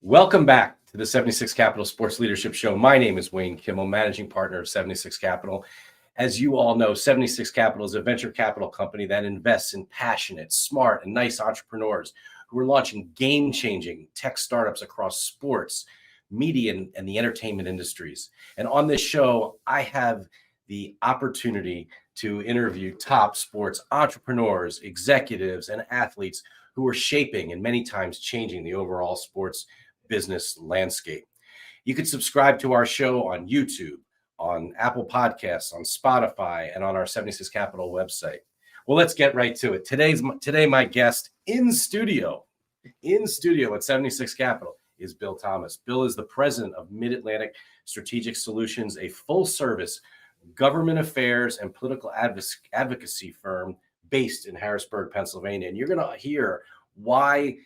Welcome back to the 76 Capital Sports Leadership Show. My name is Wayne Kimmel, managing partner of 76 Capital. As you all know, 76 Capital is a venture capital company that invests in passionate, smart, and nice entrepreneurs who are launching game-changing tech startups across sports, media, and the entertainment industries. And on this show, I have the opportunity to interview top sports entrepreneurs, executives, and athletes who are shaping and many times changing the overall sports business landscape. You can subscribe to our show on YouTube, on Apple Podcasts, on Spotify, and on our 76 Capital website. Well, let's get right to it. Today, my guest in studio at 76 Capital is Bill Thomas. Bill is the president of Mid-Atlantic Strategic Solutions, a full-service government affairs and political advocacy firm based in Harrisburg, Pennsylvania. And you're going to hear why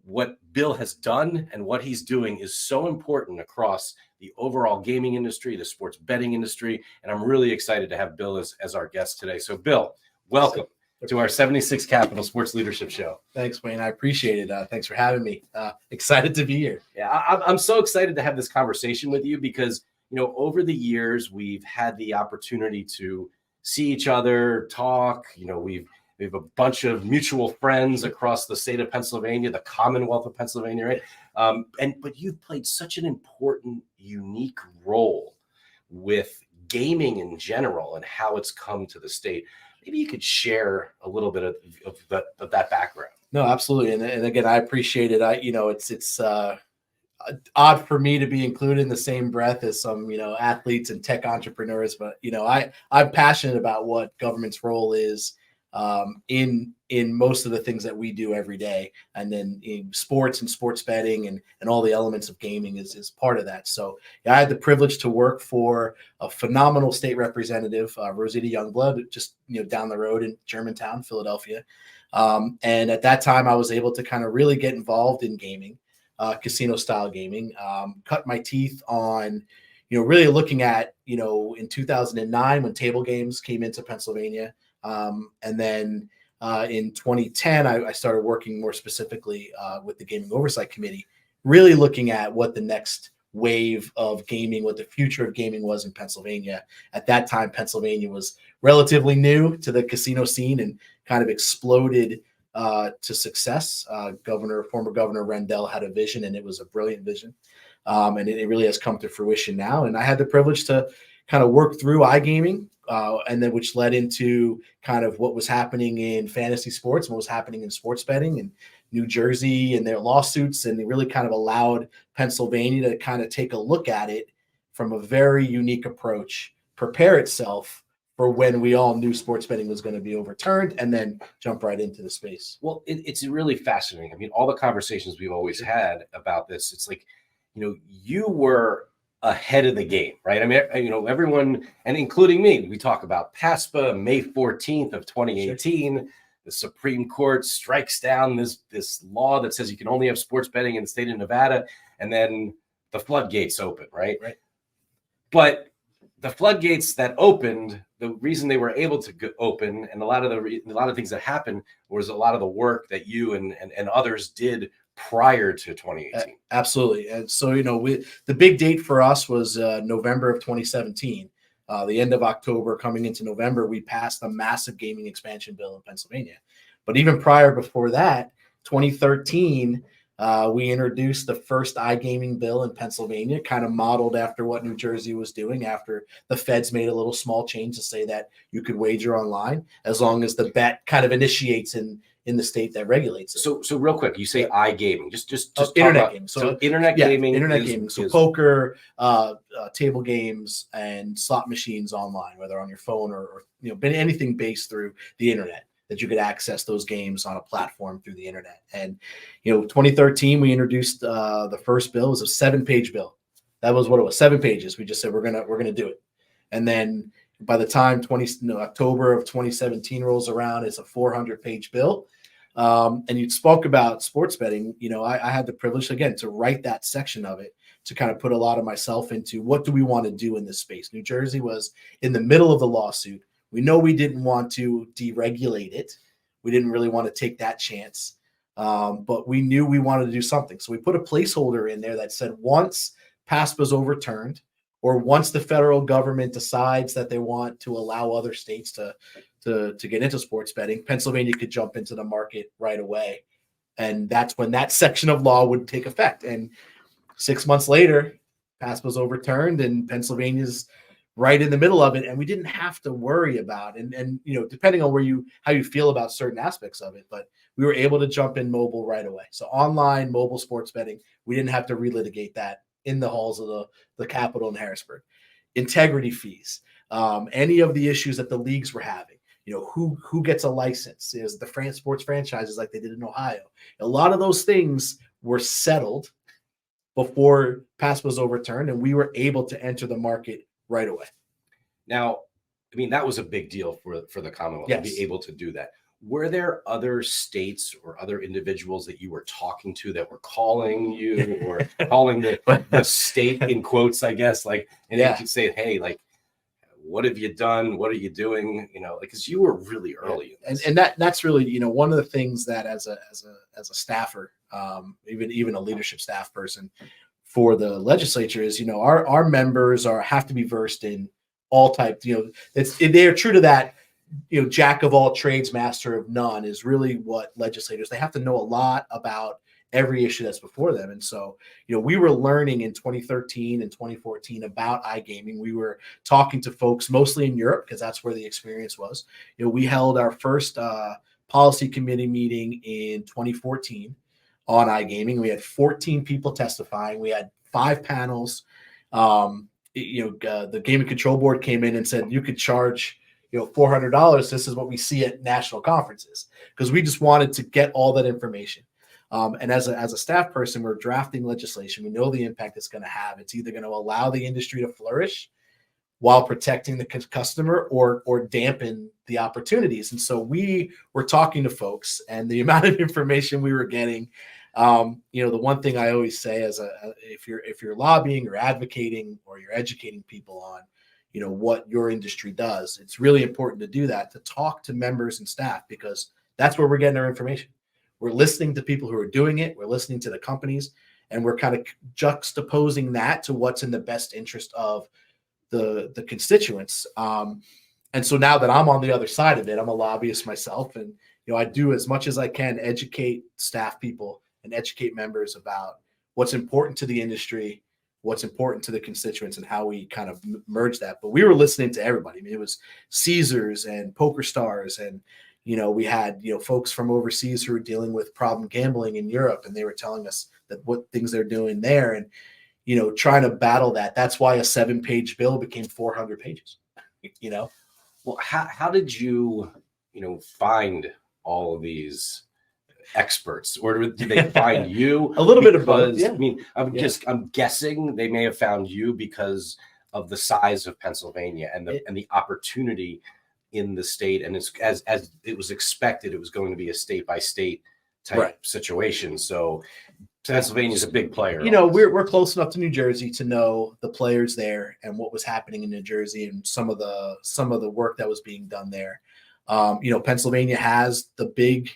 what Bill has done and what he's doing is so important across the overall gaming industry, the sports betting industry. And I'm really excited to have Bill as our guest today. So Bill, welcome to our 76 Capital Sports Leadership Show. Thanks, Wayne. I appreciate it. Thanks for having me. Excited to be here. Yeah, I'm so excited to have this conversation with you because, over the years, we've had the opportunity to see each other, talk. We have a bunch of mutual friends across the state of Pennsylvania, the Commonwealth of Pennsylvania, right? But you've played such an important, unique role with gaming in general and how it's come to the state. Maybe you could share a little bit of that background. No, absolutely. And again, I appreciate it. It's odd for me to be included in the same breath as some, athletes and tech entrepreneurs, but, I'm passionate about what government's role is in most of the things that we do every day. And then in sports and sports betting and all the elements of gaming is part of that. So I had the privilege to work for a phenomenal state representative, Rosita Youngblood, just, down the road in Germantown, Philadelphia. And at that time I was able to kind of really get involved in gaming, casino style gaming, cut my teeth on, really looking at, in 2009 when table games came into Pennsylvania. And then in 2010, I started working more specifically with the Gaming Oversight Committee, really looking at what the next wave of gaming, what the future of gaming was in Pennsylvania. At that time, Pennsylvania was relatively new to the casino scene and kind of exploded to success. Former Governor Rendell had a vision, and it was a brilliant vision. And it really has come to fruition now. And I had the privilege to kind of work through iGaming, and then which led into kind of what was happening in fantasy sports and what was happening in sports betting in New Jersey and their lawsuits. And they really kind of allowed Pennsylvania to kind of take a look at it from a very unique approach, prepare itself for when we all knew sports betting was going to be overturned, and then jump right into the space. Well, it's really fascinating. I mean, all the conversations we've always had about this, it's like, you were ahead of the game, right? I mean, everyone, and including me, we talk about PASPA, May 14th of 2018. Sure. The Supreme Court strikes down this law that says you can only have sports betting in the state of Nevada, and then the floodgates open, right? Right. But the floodgates that opened, the reason they were able to open, and a lot of things that happened was a lot of the work that you and others did prior to 2018. Absolutely. And so, the big date for us was November of 2017. The end of October coming into November, we passed a massive gaming expansion bill in Pennsylvania. But even prior before that, 2013, we introduced the first iGaming bill in Pennsylvania, kind of modeled after what New Jersey was doing after the feds made a little small change to say that you could wager online as long as the bet kind of initiates in the state that regulates it. So real quick, you say iGaming, just internet gaming. So internet gaming. Internet gaming. So poker, table games, and slot machines online, whether on your phone or anything based through the internet, that you could access those games on a platform through the internet. And 2013, we introduced the first bill. It was a 7-page bill. That was what it was, 7 pages. We just said we're gonna do it. And then by the time October of 2017 rolls around, it's a 400-page bill. And you spoke about sports betting. I had the privilege, again, to write that section of it, to kind of put a lot of myself into what do we want to do in this space. New Jersey was in the middle of the lawsuit. We know we didn't want to deregulate it. We didn't really want to take that chance. But we knew we wanted to do something. So we put a placeholder in there that said once PASPA is overturned, or once the federal government decides that they want to allow other states to get into sports betting, Pennsylvania could jump into the market right away. And that's when that section of law would take effect. And 6 months later, PASPA was overturned and Pennsylvania's right in the middle of it. And we didn't have to worry about, and depending on how you feel about certain aspects of it, but we were able to jump in mobile right away. So online mobile sports betting, we didn't have to relitigate that in the halls of the Capitol in Harrisburg. Integrity fees, any of the issues that the leagues were having, who gets a license, is the sports franchises like they did in Ohio. A lot of those things were settled before PASPA was overturned, and we were able to enter the market right away. Now, I mean, that was a big deal for the Commonwealth to be able to do that. Were there other states or other individuals that you were talking to that were calling you or calling the state in quotes, I guess, you could say, hey, what have you done? What are you doing? Because you were really early. And that's really, one of the things that as a staffer, even a leadership staff person for the legislature is, our members have to be versed in all types, they're true to that, jack of all trades, master of none is really what legislators, they have to know a lot about every issue that's before them. And so, we were learning in 2013 and 2014 about iGaming. We were talking to folks mostly in Europe because that's where the experience was. We held our first policy committee meeting in 2014 on iGaming. We had 14 people testifying. We had 5 panels. The Gaming Control Board came in and said, you could charge $400. This is what we see at national conferences, because we just wanted to get all that information. And as a staff person, we're drafting legislation. We know the impact it's going to have. It's either going to allow the industry to flourish while protecting the customer or dampen the opportunities. And so we were talking to folks, and the amount of information we were getting, the one thing I always say if you're lobbying or advocating or you're educating people on, what your industry does, it's really important to do that, to talk to members and staff, because that's where we're getting our information. We're listening to people who are doing it. We're listening to the companies, and we're kind of juxtaposing that to what's in the best interest of the constituents. And so now that I'm on the other side of it, I'm a lobbyist myself, and I do as much as I can educate staff people and educate members about what's important to the industry, what's important to the constituents, and how we kind of merge that. But we were listening to everybody. I mean, it was Caesars and Poker Stars, and we had folks from overseas who were dealing with problem gambling in Europe, and they were telling us that what things they're doing there, and trying to battle that. That's why a 7-page bill became 400 pages. Well, how did you find all of these experts, or did they find you? A little bit of both. Yeah. I mean, I'm guessing they may have found you because of the size of Pennsylvania and the opportunity in the state, and it's as it was expected, it was going to be a state by state type situation. So Pennsylvania is a big player. We're close enough to New Jersey to know the players there and what was happening in New Jersey and some of the work that was being done there. Pennsylvania has the big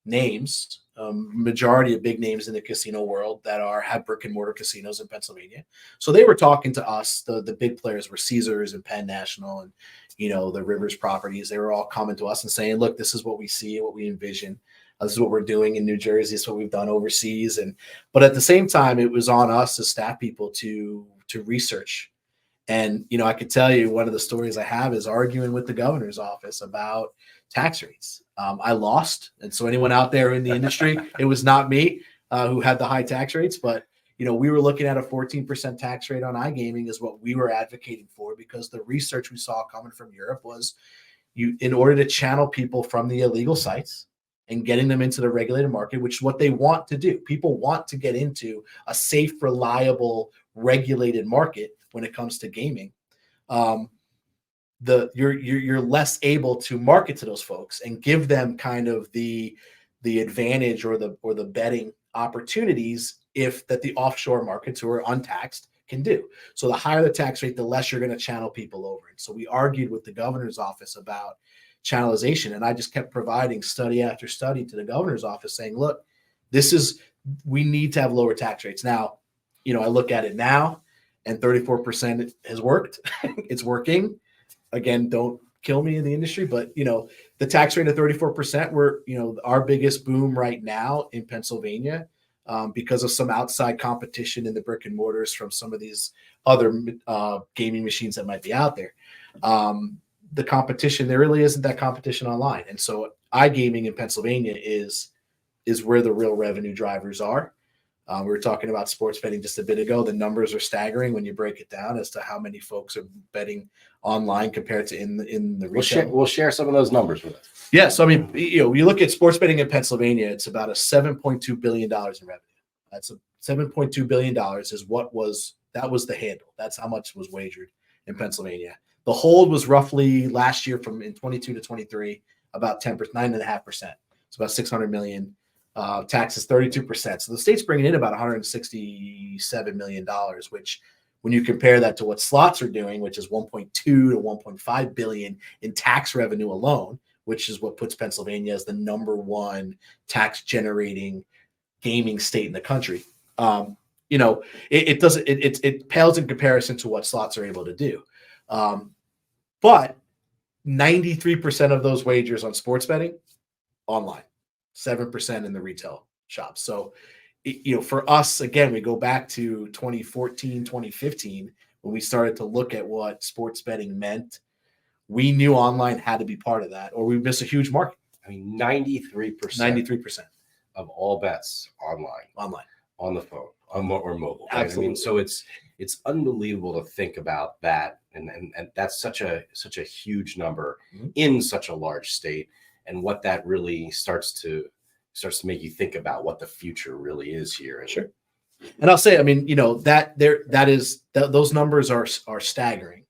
names, majority of big names in the casino world that have brick and mortar casinos in Pennsylvania. So they were talking to us. The big players were Caesars and Penn National and the Rivers properties. They were all coming to us and saying, look, this is what we see, what we envision. This is what we're doing in New Jersey. This is what we've done overseas. But at the same time, it was on us as staff people to research. And, I could tell you one of the stories I have is arguing with the governor's office about tax rates. I lost. And so anyone out there in the industry, it was not me who had the high tax rates, but, we were looking at a 14% tax rate on iGaming is what we were advocating for, because the research we saw coming from Europe was in order to channel people from the illegal sites and getting them into the regulated market, which is what they want to do. People want to get into a safe, reliable, regulated market when it comes to gaming. You're less able to market to those folks and give them kind of the advantage or the betting opportunities that the offshore markets who are untaxed can do. So the higher the tax rate, the less you're going to channel people over. And so we argued with the governor's office about channelization, and I just kept providing study after study to the governor's office saying, look, we need to have lower tax rates. Now, I look at it now, and 34% has worked. It's working. Again, don't kill me in the industry, but the tax rate of 34%, we're our biggest boom right now in Pennsylvania, because of some outside competition in the brick and mortars from some of these other gaming machines that might be out there. The competition, there really isn't that competition online, and so iGaming in Pennsylvania is where the real revenue drivers are. We were talking about sports betting just a bit ago. The numbers are staggering when you break it down as to how many folks are betting online compared to in the retail. We'll share some of those numbers with us. Yeah, so I mean, you look at sports betting in Pennsylvania, it's about a $7.2 billion in revenue. That's a $7.2 billion that was the handle. That's how much was wagered in Pennsylvania. The hold was roughly last year in 22 to 23, about 9.5%. It's about 600 million. Taxes 32%. So the state's bringing in about $167 million, which when you compare that to what slots are doing, which is 1.2 to 1.5 billion in tax revenue alone, which is what puts Pennsylvania as the number one tax generating gaming state in the country. It pales in comparison to what slots are able to do. But 93% of those wagers on sports betting online. 7% in the retail shops. So, for us, again, we go back to 2014, 2015, when we started to look at what sports betting meant. We knew online had to be part of that, or we miss a huge market. I mean, 93% of all bets online, on the phone, or mobile. Right? Absolutely. I mean, so it's unbelievable to think about that, and that's such a huge number in such a large state. And what that really starts to make you think about what the future really is here. Sure. And I'll say, I mean, those numbers are staggering,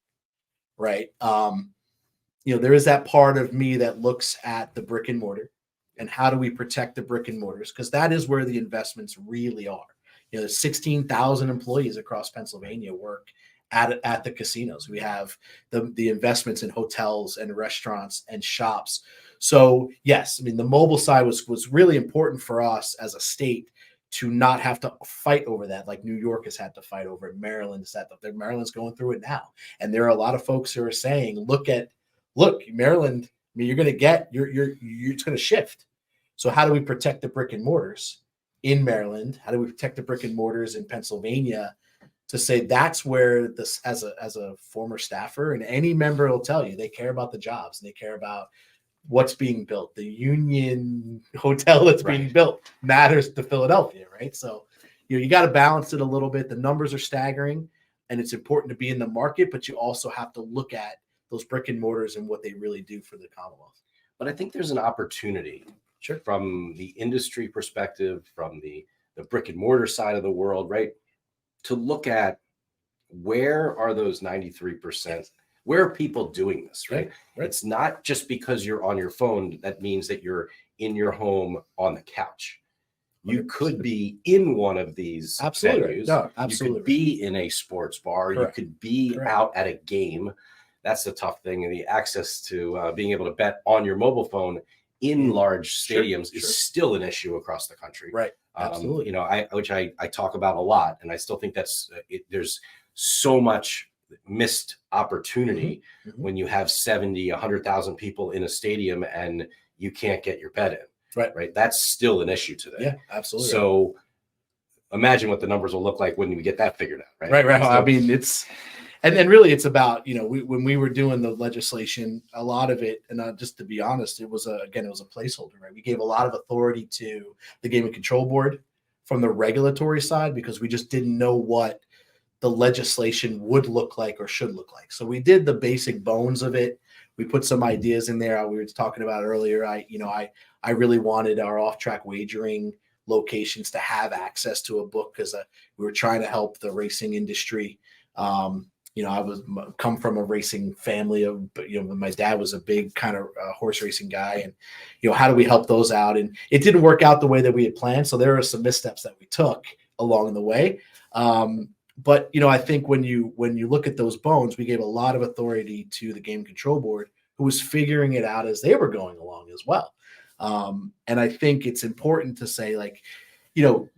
right? There is that part of me that looks at the brick and mortar and how do we protect the brick and mortars? Because that is where the investments really are. There's 16,000 employees across Pennsylvania work at the casinos. We have the investments in hotels and restaurants and shops. So yes, I mean, the mobile side was really important for us as a state to not have to fight over that, like New York has had to fight over it. Maryland's going through it now, and there are a lot of folks who are saying, "Look, Maryland. I mean, you're going to get it's going to shift. So how do we protect the brick and mortars in Maryland? How do we protect the brick and mortars in Pennsylvania?" To say that's where this, as a former staffer, and any member will tell you, they care about the jobs and they care about what's being built. The Union Hotel that's being built matters to Philadelphia, right? So, you got to balance it a little bit. The numbers are staggering, and it's important to be in the market, but you also have to look at those brick and mortars and what they really do for the Commonwealth. But I think there's an opportunity, from the industry perspective, from the brick and mortar side of the world, right, to look at where are those 93%. Where are people doing this, right? It's not just because you're on your phone that means that you're in your home on the couch. You could be in one of these venues. No, absolutely. You could be in a sports bar. Correct. You could be out at a game. That's the tough thing. And the access to being able to bet on your mobile phone in large stadiums is still an issue across the country. Right. Absolutely. Which I talk about a lot. And I still think that's there's so much missed opportunity when you have 70, 100,000 people in a stadium and you can't get your bet in. Right. That's still an issue today. Yeah, absolutely. So imagine what the numbers will look like when we get that figured out. Right. So, I mean, and really it's about, when we were doing the legislation, a lot of it, and just to be honest, it was a placeholder, right? We gave a lot of authority to the Gaming Control Board from the regulatory side because we just didn't know what the legislation would look like or should look like. So we did the basic bones of it. We put some ideas in there. We were talking about earlier. I really wanted our off-track wagering locations to have access to a book because we were trying to help the racing industry. I come from a racing family my dad was a big kind of horse racing guy, and how do we help those out? And it didn't work out the way that we had planned. So there are some missteps that we took along the way. But I think when you look at those bones, we gave a lot of authority to the Game Control Board, who was figuring it out as they were going along as well. And I think it's important to say, like, you know,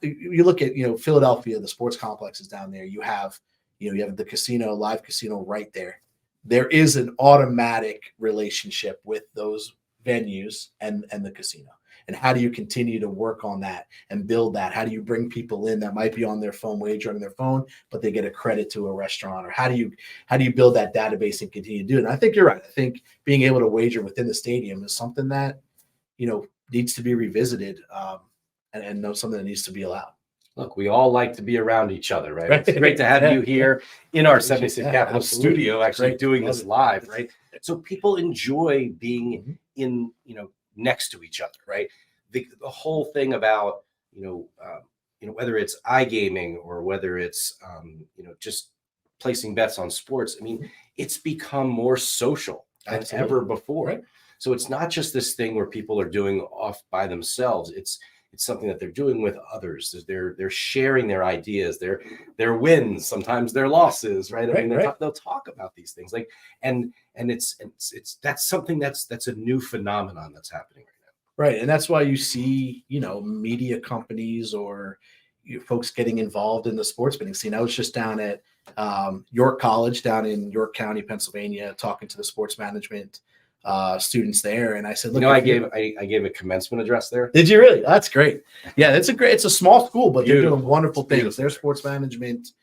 you look at, Philadelphia, the sports complexes down there, you have the casino, live casino right there. There is an automatic relationship with those venues and the casino. And how do you continue to work on that and build that? How do you bring people in that might be on their phone, wagering on their phone, but they get a credit to a restaurant? Or how do you build that database and continue to do it? And I think you're right. I think being able to wager within the stadium is something that, needs to be revisited, and something that needs to be allowed. Look, we all like to be around each other, right? It's great to have you here in our 76 Capital absolutely. studio, actually doing Love this it. right? So people enjoy being in, next to each other, right? The whole thing about, whether it's iGaming or whether it's, just placing bets on sports. I mean, it's become more social than ever before. Right. So it's not just this thing where people are doing off by themselves. It's something that they're doing with others. They're sharing their ideas, their wins, sometimes their losses, right? I mean, they'll talk about these things, like, and it's that's something that's a new phenomenon that's happening right now. Right, and that's why you see, media companies or folks getting involved in the sports betting scene. I was just down at York College down in York County, Pennsylvania, talking to the sports management students there, and I said, "Look, I gave a commencement address there." Did you really? That's great. Yeah, it's a small school, but they're doing wonderful things. Beautiful. Their sports management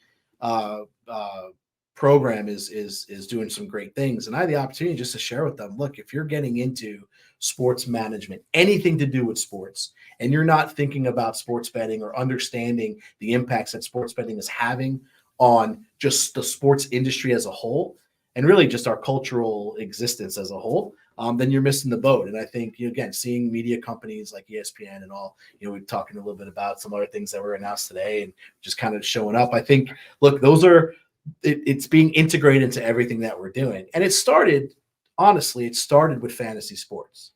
program is doing some great things, and I had the opportunity just to share with them. Look, if you're getting into sports management, anything to do with sports, and you're not thinking about sports betting or understanding the impacts that sports betting is having on just the sports industry as a whole, and really just our cultural existence as a whole, then you're missing the boat. And I think, again, seeing media companies like ESPN and all, we're talking a little bit about some other things that were announced today and just kind of showing up. I think, look, it's being integrated into everything that we're doing. And it started with fantasy sports.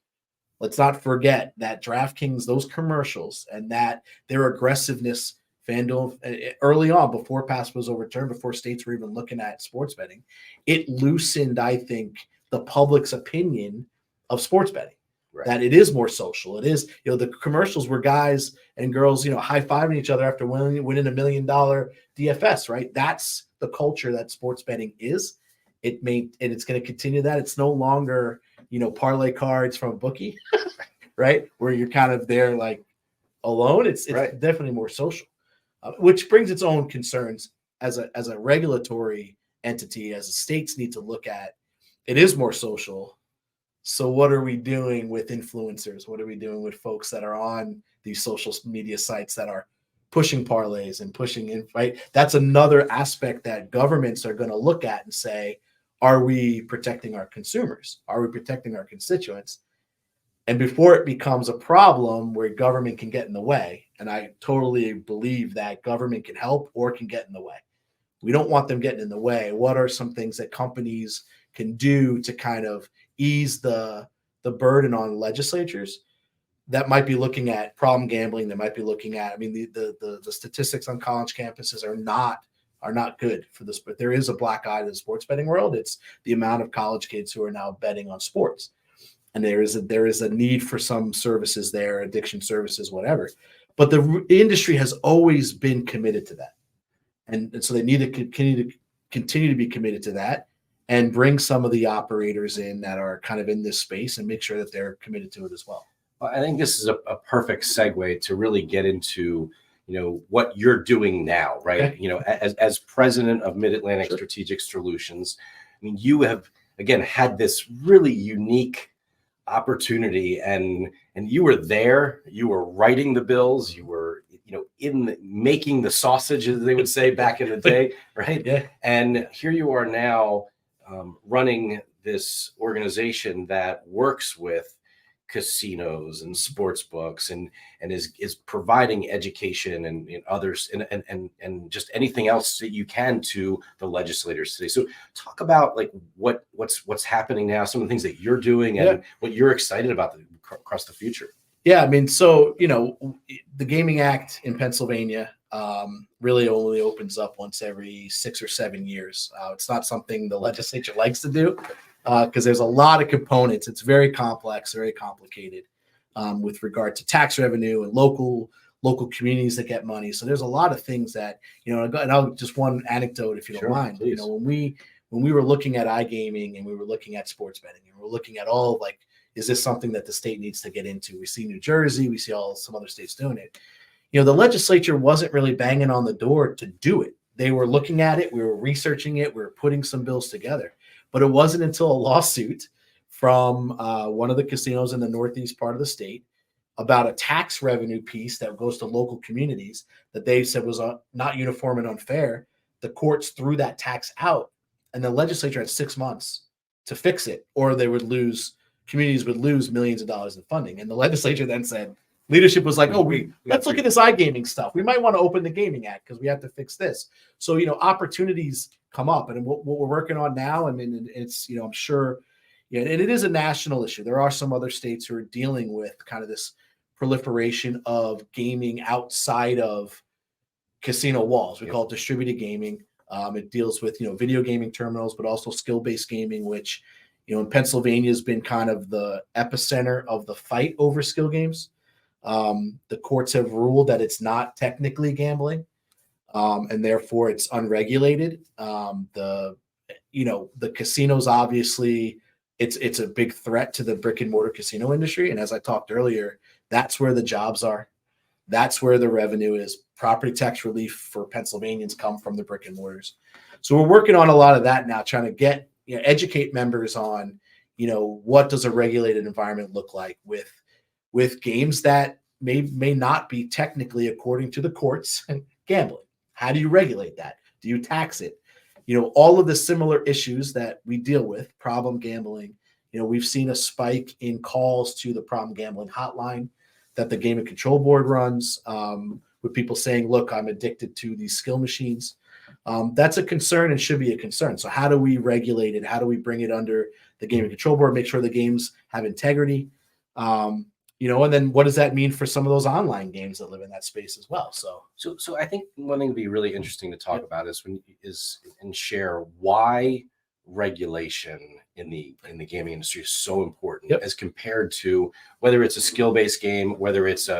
Let's not forget that DraftKings, those commercials and that their aggressiveness, FanDuel, early on, before PASPA was overturned, before states were even looking at sports betting, it loosened, I think, the public's opinion of sports betting. Right. That it is more social. It is, the commercials were guys and girls, high-fiving each other after winning $1 million DFS, right? That's the culture that sports betting is. And it's going to continue that. It's no longer, parlay cards from a bookie, right? Where you're kind of there like alone. It's definitely more social. Which brings its own concerns as a regulatory entity, as the states need to look at. It is more social. So what are we doing with influencers? What are we doing with folks that are on these social media sites that are pushing parlays and pushing in, right? That's another aspect that governments are going to look at and say, are we protecting our consumers? Are we protecting our constituents? And before it becomes a problem where government can get in the way, and I totally believe that government can help or can get in the way. We don't want them getting in the way. What are some things that companies can do to kind of ease the burden on legislatures that might be looking at problem gambling, that might be looking at, the statistics on college campuses are not good for this, but there is a black eye to the sports betting world. It's the amount of college kids who are now betting on sports. And there is a need for some services there, addiction services, whatever. But the industry has always been committed to that. And so they need to continue to be committed to that and bring some of the operators in that are kind of in this space and make sure that they're committed to it as well. Well, I think this is a perfect segue to really get into, what you're doing now, right? Okay. As president of Mid-Atlantic Strategic Solutions, you have, again, had this really unique opportunity, and you were there, you were writing the bills, you were making the sausage, as they would say back in the day, right? Yeah. And here you are now running this organization that works with casinos and sports books and is providing education and others and just anything else that you can to the legislators today. So talk about like what's happening now, some of the things that you're doing and what you're excited about across the future. Yeah, so the Gaming Act in Pennsylvania really only opens up once every 6 or 7 years. It's not something the legislature likes to do because there's a lot of components. It's very complex, very complicated. with regard to tax revenue and local communities that get money. So there's a lot of things that, and I'll just one anecdote, if you don't mind. Please. When we were looking at iGaming and we were looking at sports betting and we're looking at all, like, is this something that the state needs to get into? We see New Jersey, we see some other states doing it. The legislature wasn't really banging on the door to do it. They were looking at it. We were researching it. We were putting some bills together. But it wasn't until a lawsuit from one of the casinos in the northeast part of the state about a tax revenue piece that goes to local communities that they said was not uniform and unfair. The courts threw that tax out, and the legislature had 6 months to fix it, or communities would lose millions of dollars in funding. And the legislature then said, leadership was like, let's look at this iGaming stuff. We might want to open the Gaming Act because we have to fix this. So, opportunities come up. And what we're working on now, I mean, it's, I'm sure, and it is a national issue. There are some other states who are dealing with kind of this proliferation of gaming outside of casino walls. We call it distributed gaming. It deals with, video gaming terminals, but also skill-based gaming, which, in Pennsylvania has been kind of the epicenter of the fight over skill games. The courts have ruled that it's not technically gambling, and therefore it's unregulated. The casinos, obviously, it's a big threat to the brick and mortar casino industry. And as I talked earlier, that's where the jobs are. That's where the revenue is. Property tax relief for Pennsylvanians come from the brick and mortars. So we're working on a lot of that now, trying to educate members on, what does a regulated environment look like with games that may not be technically, according to the courts, gambling. How do you regulate that? Do you tax it? All of the similar issues that we deal with, problem gambling. We've seen a spike in calls to the problem gambling hotline that the Game and Control Board runs, with people saying, look, I'm addicted to these skill machines. That's a concern and should be a concern. So how do we regulate it? How do we bring it under the Game and Control Board, make sure the games have integrity? And then what does that mean for some of those online games that live in that space as well? So I think one thing would be really interesting to talk about is share why regulation in the gaming industry is so important as compared to whether it's a skill-based game, whether it's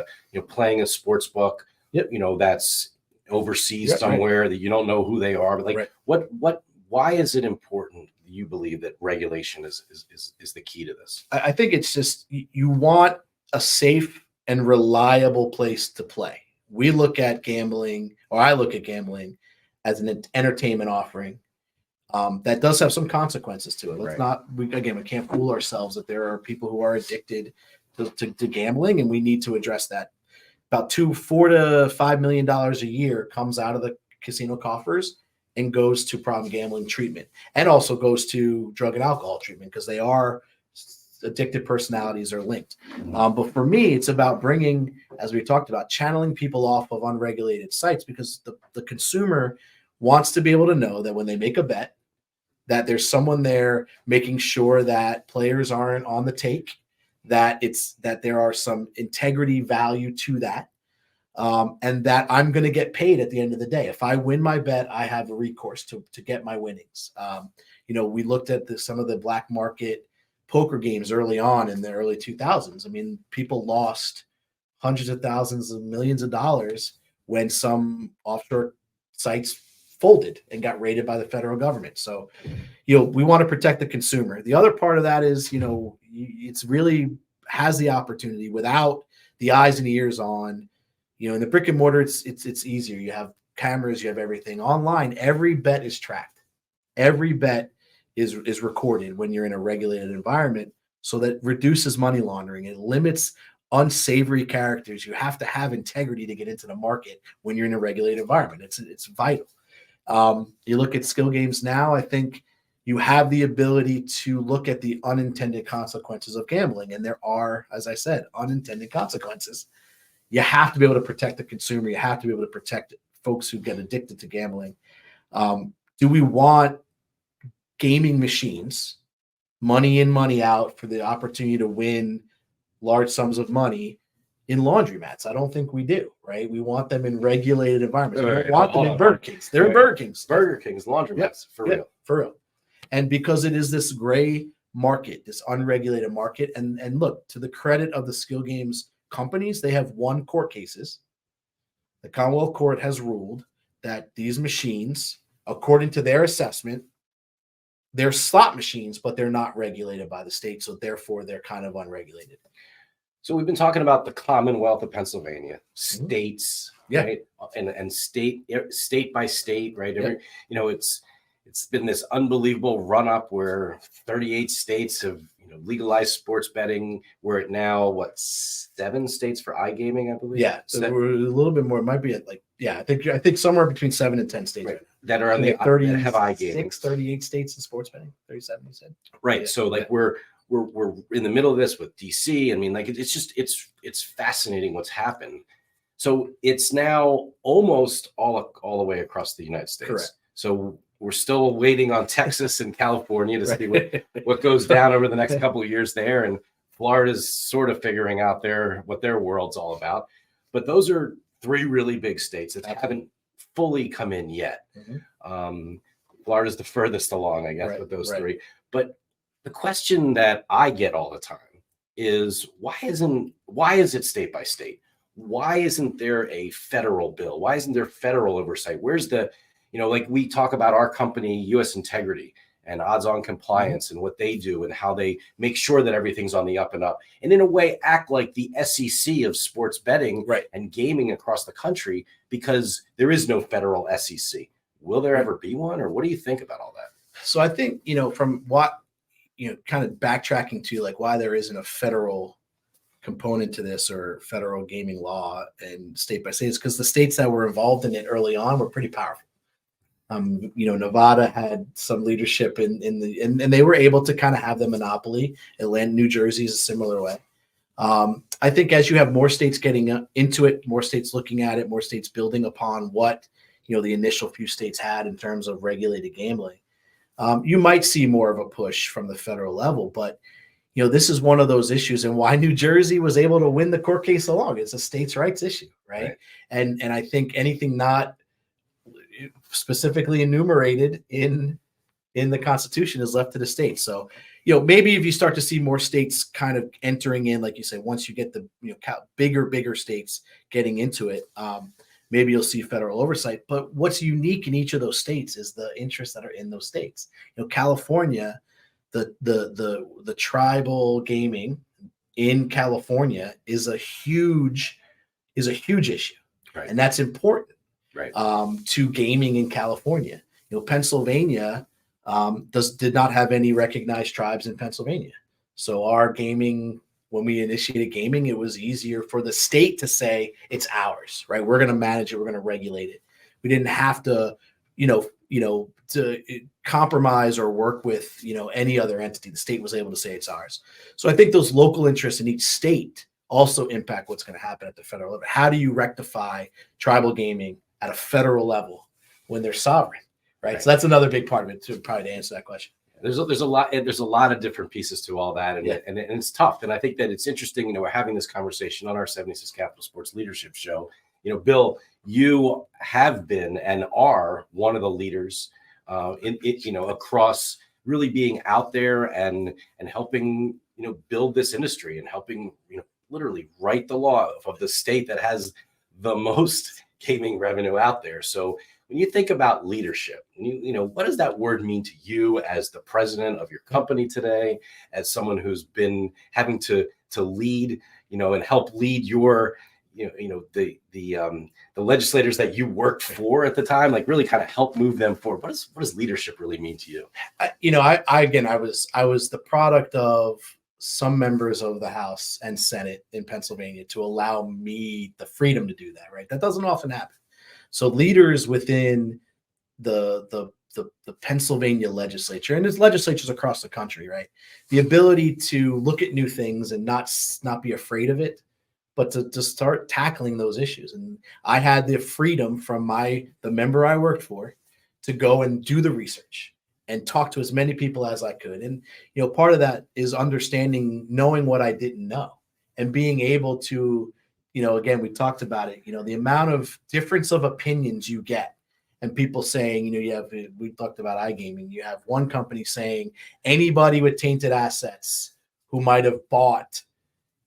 playing a sports book, that's overseas somewhere that you don't know who they are, but why is it important, you believe, that regulation is the key to this? I think it's just you want a safe and reliable place to play. We look at gambling, or I look at gambling as an entertainment offering that does have some consequences to it. We can't fool ourselves that there are people who are addicted to gambling, and we need to address that. About $4 to $5 million a year comes out of the casino coffers and goes to problem gambling treatment, and also goes to drug and alcohol treatment, because they are addicted personalities are linked. But for me, it's about bringing, as we talked about, channeling people off of unregulated sites, because the consumer wants to be able to know that when they make a bet, that there's someone there making sure that players aren't on the take, that there are some integrity value to that, and that I'm going to get paid at the end of the day. If I win my bet, I have a recourse to get my winnings. We looked at some of the black market poker games early on in the early 2000s. I mean, people lost hundreds of thousands of millions of dollars when some offshore sites folded and got raided by the federal government. So, we want to protect the consumer. The other part of that is, it's really has the opportunity without the eyes and ears on, in the brick and mortar, it's easier. You have cameras, you have everything. Online, every bet is tracked. Every bet is recorded when you're in a regulated environment, so that reduces money laundering. It limits unsavory characters. You have to have integrity to get into the market when you're in a regulated environment. It's vital. You look at skill games now, I think you have the ability to look at the unintended consequences of gambling. And there are, as I said, unintended consequences. You have to be able to protect the consumer. You have to be able to protect folks who get addicted to gambling. Do we want gaming machines, money in, money out, for the opportunity to win large sums of money in laundromats? I don't think we do, right? We want them in regulated environments. We don't want them in Burger Kings. They're in Burger Kings. Burger King's laundromats, for real. For real. And because it is this gray market, this unregulated market. And look, to the credit of the skill games companies, they have won court cases. The Commonwealth Court has ruled that these machines, according to their assessment, they're slot machines, but they're not regulated by the state. So therefore, they're kind of unregulated. So we've been talking about the Commonwealth of Pennsylvania, states, right? And state by state, right? It's been this unbelievable run up where 38 states have legalized sports betting. We're at now 7 states for iGaming, I believe. Yeah, so we're a little bit more. It might be at I think somewhere between 7 and 10 states that are on the 30 that have iGaming. 38 states in sports betting. 37, you said. Right. So we're in the middle of this with DC. I mean, it's fascinating what's happened. So it's now almost all the way across the United States. Correct. So we're still waiting on Texas and California to see what goes down over the next couple of years there. And Florida's sort of figuring out what their world's all about. But those are 3 really big states that haven't fully come in yet. Florida's the furthest along, I guess, with those 3. But the question that I get all the time is why is it state by state? Why isn't there a federal bill? Why isn't there federal oversight? Where's the we talk about our company, U.S. Integrity and odds on compliance and what they do and how they make sure that everything's on the up and up. And in a way, act like the SEC of sports betting and gaming across the country, because there is no federal SEC. Will there ever be one? Or what do you think about all that? So I think, from what, kind of backtracking to why there isn't a federal component to this or federal gaming law and state by state is because the states that were involved in it early on were pretty powerful. Nevada had some leadership and they were able to kind of have the monopoly. Atlanta, New Jersey is a similar way. I think as you have more states getting into it, more states looking at it, more states building upon what, the initial few states had in terms of regulated gambling, you might see more of a push from the federal level. But, this is one of those issues and why New Jersey was able to win the court case along. It's a states' rights issue, right? And I think anything not specifically enumerated in the Constitution is left to the states. So, maybe if you start to see more states kind of entering in, like you say, once you get the bigger states getting into it, maybe you'll see federal oversight. But what's unique in each of those states is the interests that are in those states. California, the tribal gaming in California is a huge issue, and that's important. To gaming in California. Pennsylvania did not have any recognized tribes in Pennsylvania. So our gaming, when we initiated gaming, it was easier for the state to say it's ours, right? We're going to manage it. We're going to regulate it. We didn't have to, to compromise or work with, any other entity. The state was able to say it's ours. So I think those local interests in each state also impact what's going to happen at the federal level. How do you rectify tribal gaming at a federal level when they're sovereign, right? So that's another big part of it to answer that question. There's a lot of different pieces to all that, and it's tough. And I think that it's interesting. We're having this conversation on our 76 Capital Sports Leadership Show. Bill, you have been and are one of the leaders across really being out there and helping build this industry and helping literally write the law of the state that has the most gaming revenue out there. So when you think about leadership, what does that word mean to you as the president of your company today, as someone who's been having to lead, and help lead your, the legislators that you worked for at the time, really kind of help move them forward. What does leadership really mean to you? I was the product of some members of the House and Senate in Pennsylvania to allow me the freedom to do that, right? That doesn't often happen. So leaders within the Pennsylvania legislature, and there's legislatures across the country, right? The ability to look at new things and not be afraid of it, but to start tackling those issues. And I had the freedom from the member I worked for to go and do the research and talk to as many people as I could. And, part of that is knowing what I didn't know and being able to, again, we talked about it, the amount of difference of opinions you get and people saying, we talked about iGaming. You have one company saying anybody with tainted assets who might have bought,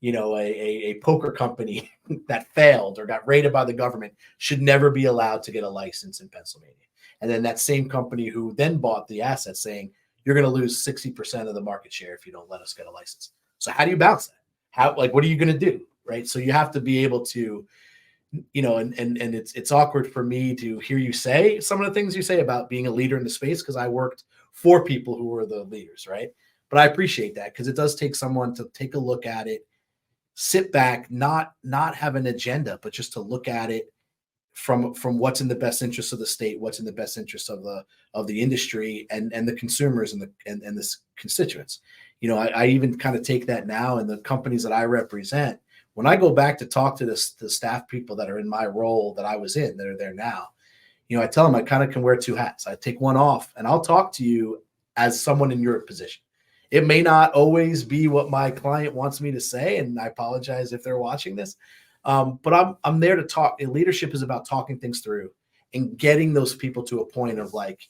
a poker company that failed or got raided by the government should never be allowed to get a license in Pennsylvania. And then that same company who then bought the assets saying, you're going to lose 60% of the market share if you don't let us get a license. So how do you balance that? What are you going to do? Right. So you have to be able to, and it's awkward for me to hear you say some of the things you say about being a leader in the space, because I worked for people who were the leaders. Right. But I appreciate that, because it does take someone to take a look at it, sit back, not have an agenda, but just to look at it from what's in the best interest of the state, what's in the best interest of the industry and the consumers and the constituents. I even kind of take that now in the companies that I represent. When I go back to talk to the staff people that are in my role that I was in, that are there now, I tell them I kind of can wear two hats. I take one off and I'll talk to you as someone in your position. It may not always be what my client wants me to say, and I apologize if they're watching this. But I'm there to talk. And leadership is about talking things through and getting those people to a point of like,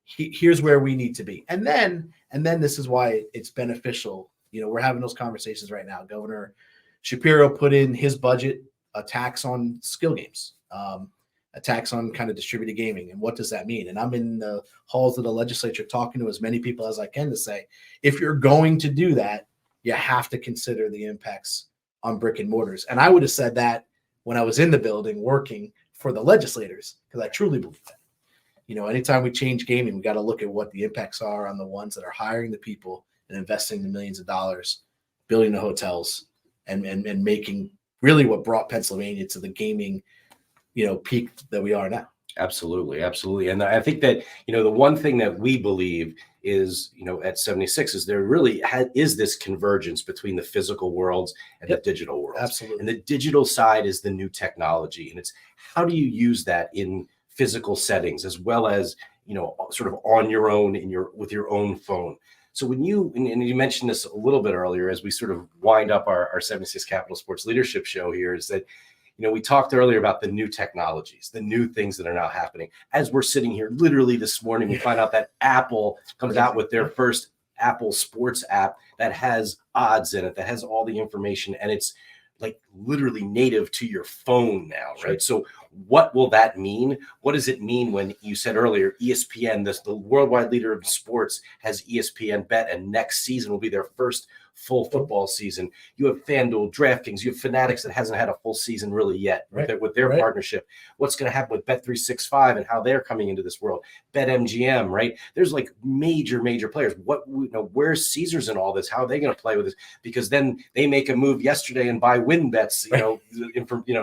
here's where we need to be. And then this is why it's beneficial. We're having those conversations right now. Governor Shapiro put in his budget a tax on skill games, a tax on kind of distributed gaming. And what does that mean? And I'm in the halls of the legislature talking to as many people as I can to say, if you're going to do that, you have to consider the impacts on brick and mortars. And I would have said that when I was in the building working for the legislators, because I truly believe that. Anytime we change gaming, we got to look at what the impacts are on the ones that are hiring the people and investing the millions of dollars, building the hotels, and making really what brought Pennsylvania to the gaming, peak that we are now. Absolutely. And I think that, the one thing that we believe is, at 76 is there really is this convergence between the physical worlds and the digital worlds. Absolutely. And the digital side is the new technology. And it's how do you use that in physical settings as well as, sort of on your own with your own phone. So when you mentioned this a little bit earlier, as we sort of wind up our 76 Capital Sports Leadership Show here, is that, we talked earlier about the new technologies, the new things that are now happening. As we're sitting here, literally this morning, we find out that Apple comes out with their first Apple Sports app that has odds in it, that has all the information, and it's like literally native to your phone now, right? So what will that mean? What does it mean when you said earlier, ESPN, the worldwide leader of sports, has ESPN Bet, and next season will be their first full football season? You have FanDuel, DraftKings, you have Fanatics that hasn't had a full season really yet with their partnership. What's going to happen with Bet365 and how they're coming into this world? BetMGM, right? There's like major players. Where's Caesars in all this? How are they going to play with this? Because then they make a move yesterday and buy win bets,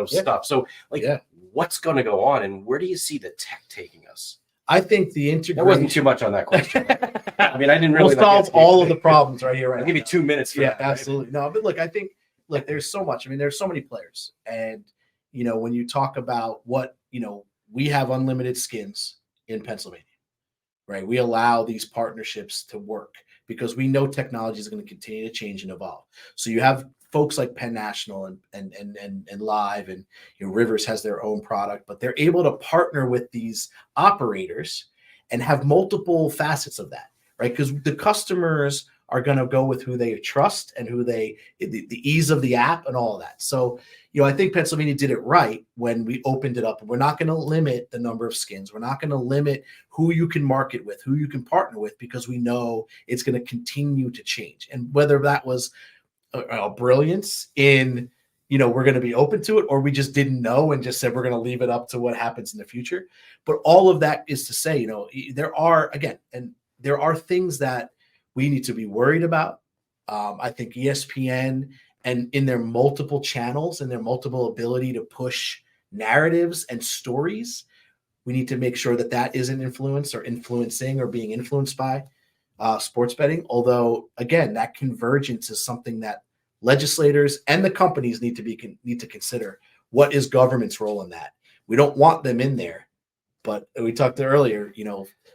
stuff. So what's going to go on, and where do you see the tech taking us? I think the integration. That wasn't too much on that question. I mean, I didn't really solve all of the problems right here. I'll give you 2 minutes for that. Absolutely. Right? No, but look, I think there's so much. I mean, there's so many players, and when you talk about what we have unlimited skins in Pennsylvania, right? We allow these partnerships to work because we know technology is going to continue to change and evolve. So you have folks like Penn National and Live, and Rivers has their own product, but they're able to partner with these operators and have multiple facets of that, right? Because the customers are going to go with who they trust and the ease of the app and all of that. So, I think Pennsylvania did it right when we opened it up. We're not going to limit the number of skins. We're not going to limit who you can market with, who you can partner with, because we know it's going to continue to change. And whether that was a brilliance in, we're going to be open to it, or we just didn't know and just said we're going to leave it up to what happens in the future. But all of that is to say, there are things that we need to be worried about. I think ESPN and in their multiple channels and their multiple ability to push narratives and stories, we need to make sure that isn't influenced or influencing or being influenced by sports betting. Although, again, that convergence is something that legislators and the companies need to consider. What is government's role in that? We don't want them in there, but we talked earlier,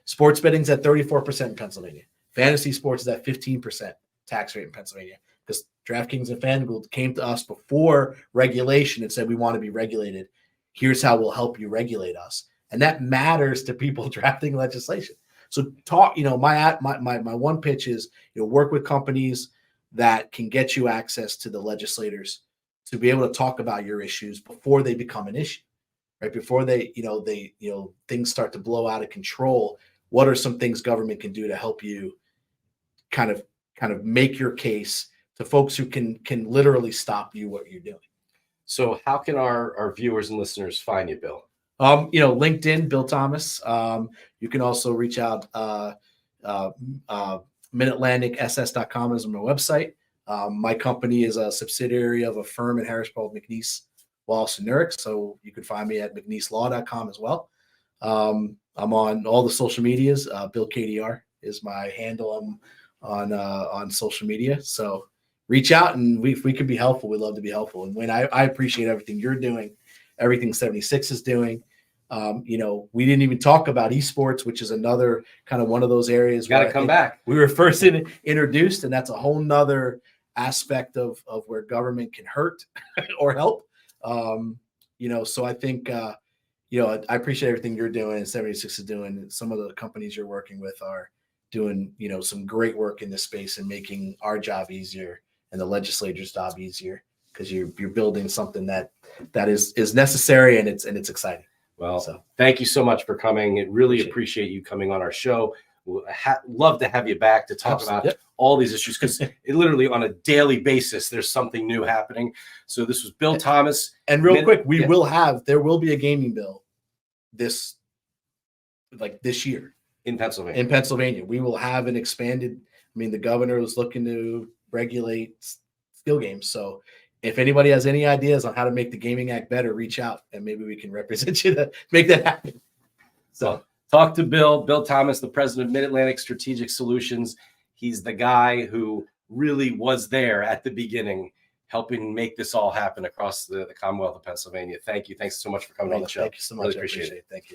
sports betting's at 34% in Pennsylvania. Fantasy sports is at 15% tax rate in Pennsylvania, because DraftKings and FanDuel came to us before regulation and said, we want to be regulated. Here's how we'll help you regulate us. and that matters to people drafting legislation. So talk, my one pitch is, work with companies that can get you access to the legislators to be able to talk about your issues before they become an issue, right? Before things start to blow out of control. What are some things government can do to help you kind of make your case to folks who can literally stop you what you're doing? So how can our viewers and listeners find you, Bill? LinkedIn, Bill Thomas. You can also reach out. MidAtlanticSS.com is my website. My company is a subsidiary of a firm in Harrisburg, McNeese, Wallace and Nurek. So you can find me at McNeeseLaw.com as well. I'm on all the social medias. Bill KDR is my handle. I'm on social media. So reach out, and if we can be helpful, we'd love to be helpful. And when I appreciate everything you're doing, everything 76 is doing. We didn't even talk about esports, which is another kind of one of those areas. Got to come back. We were first introduced, and that's a whole nother aspect of where government can hurt or help. So I think, I appreciate everything you're doing and 76 is doing. And some of the companies you're working with are doing, some great work in this space and making our job easier and the legislature's job easier, because you're building something that is necessary, and it's exciting. Well, thank you so much for coming. It really appreciate you coming on our show. We'll love to have you back to talk about all these issues, because literally on a daily basis, there's something new happening. So this was Bill Thomas. And real quick, there will be a gaming bill this year in Pennsylvania. In Pennsylvania, we will have an expanded. The governor was looking to regulate skill games. So if anybody has any ideas on how to make the Gaming Act better, reach out, and maybe we can represent you to make that happen. So talk to Bill Thomas, the president of Mid-Atlantic Strategic Solutions. He's the guy who really was there at the beginning, helping make this all happen across the Commonwealth of Pennsylvania. Thank you. Thanks so much for coming on the show. Thank you so much. Really appreciate it. Thank you.